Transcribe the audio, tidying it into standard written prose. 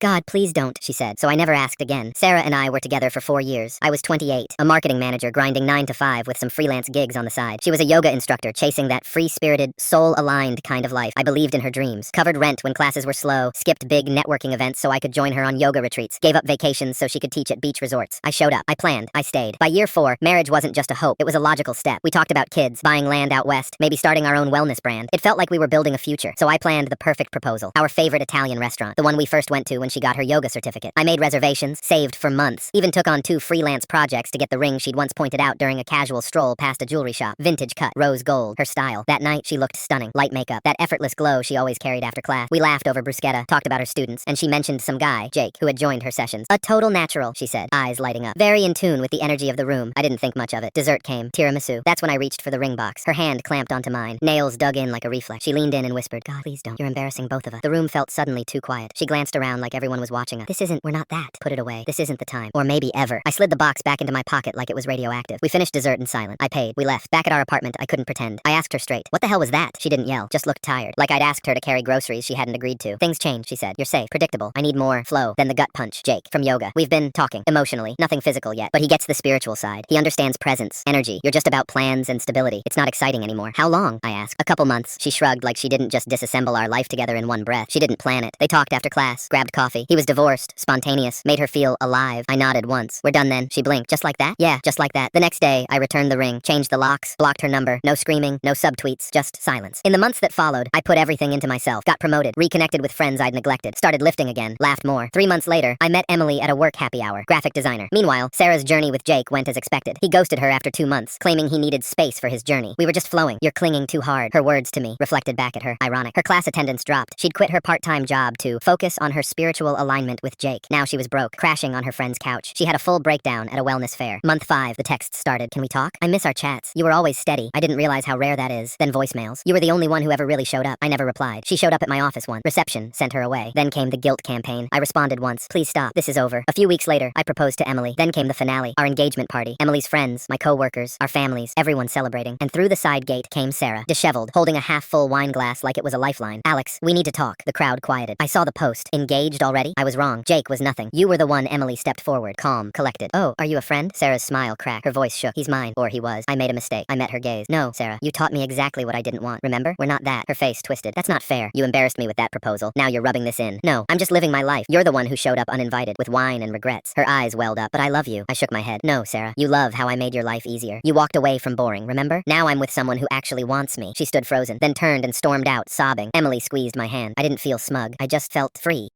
God, please don't, she said, so I never asked again. Sarah and I were together for 4 years. I was 28, a marketing manager grinding 9 to 5 with some freelance gigs on the side. She was a yoga instructor chasing that free-spirited, soul-aligned kind of life. I believed in her dreams. Covered rent when classes were slow, skipped big networking events so I could join her on yoga retreats, gave up vacations so she could teach at beach resorts. I showed up. I planned. I stayed. By year 4, marriage wasn't just a hope. It was a logical step. We talked about kids, buying land out west, maybe starting our own wellness brand. It felt like we were building a future, so I planned the perfect proposal. Our favorite Italian restaurant, the one we first went to when she got her yoga certificate. I made reservations, saved for months, even took on 2 freelance projects to get the ring she'd once pointed out during a casual stroll past a jewelry shop. Vintage cut, rose gold, her style. That night, she looked stunning. Light makeup, that effortless glow she always carried after class. We laughed over bruschetta, talked about her students, and she mentioned some guy, Jake, who had joined her sessions. A total natural, she said, eyes lighting up. Very in tune with the energy of the room. I didn't think much of it. Dessert came. Tiramisu. That's when I reached for the ring box. Her hand clamped onto mine. Nails dug in like a reflex. She leaned in and whispered, God, please don't. You're embarrassing both of us. The room felt suddenly too quiet. She glanced around like everyone was watching us. We're not that. Put it away. This isn't the time. Or maybe ever. I slid the box back into my pocket like it was radioactive. We finished dessert in silence. I paid. We left. Back at our apartment, I couldn't pretend. I asked her straight. What the hell was that? She didn't yell. Just looked tired. Like I'd asked her to carry groceries she hadn't agreed to. Things changed, she said. You're safe. Predictable. I need more flow than the gut punch. Jake, from yoga. We've been talking. Emotionally. Nothing physical yet. But he gets the spiritual side. He understands presence. Energy. You're just about plans and stability. It's not exciting anymore. How long? I asked. A couple months. She shrugged like she didn't just disassemble our life together in one breath. She didn't plan it. They talked after class. Grabbed coffee. He was divorced. Spontaneous. Made her feel alive. I nodded once. We're done then. She blinked. Just like that? Yeah, just like that. The next day, I returned the ring. Changed the locks. Blocked her number. No screaming. No subtweets. Just silence. In the months that followed, I put everything into myself. Got promoted. Reconnected with friends I'd neglected. Started lifting again. Laughed more. 3 months later, I met Emily at a work happy hour. Graphic designer. Meanwhile, Sarah's journey with Jake went as expected. He ghosted her after 2 months, claiming he needed space for his journey. We were just flowing. You're clinging too hard. Her words to me, reflected back at her. Ironic. Her class attendance dropped. She'd quit her part-time job to focus on her spiritual alignment with Jake. Now she was broke, crashing on her friend's couch. She had a full breakdown at a wellness fair. Month 5, the texts started. Can we talk? I miss our chats. You were always steady. I didn't realize how rare that is. Then voicemails. You were the only one who ever really showed up. I never replied. She showed up at my office once. Reception sent her away. Then came the guilt campaign. I responded once. Please stop. This is over. A few weeks later, I proposed to Emily. Then came the finale. Our engagement party. Emily's friends, my co-workers, our families, everyone celebrating. And through the side gate came Sarah, disheveled, holding a half-full wine glass like it was a lifeline. Alex, we need to talk. The crowd quieted. I saw the post. Engaged already? I was wrong. Jake was nothing. You were the one. Emily stepped forward, calm, collected. Oh, are you a friend? Sarah's smile cracked. Her voice shook. He's mine. Or he was. I made a mistake. I met her gaze. No, Sarah, you taught me exactly what I didn't want. Remember? We're not that. Her face twisted. That's not fair. You embarrassed me with that proposal. Now you're rubbing this in. No, I'm just living my life. You're the one who showed up uninvited, with wine and regrets. Her eyes welled up. But I love you. I shook my head. No, Sarah. You love how I made your life easier. You walked away from boring, remember? Now I'm with someone who actually wants me. She stood frozen, then turned and stormed out, sobbing. Emily squeezed my hand. I didn't feel smug. I just felt free.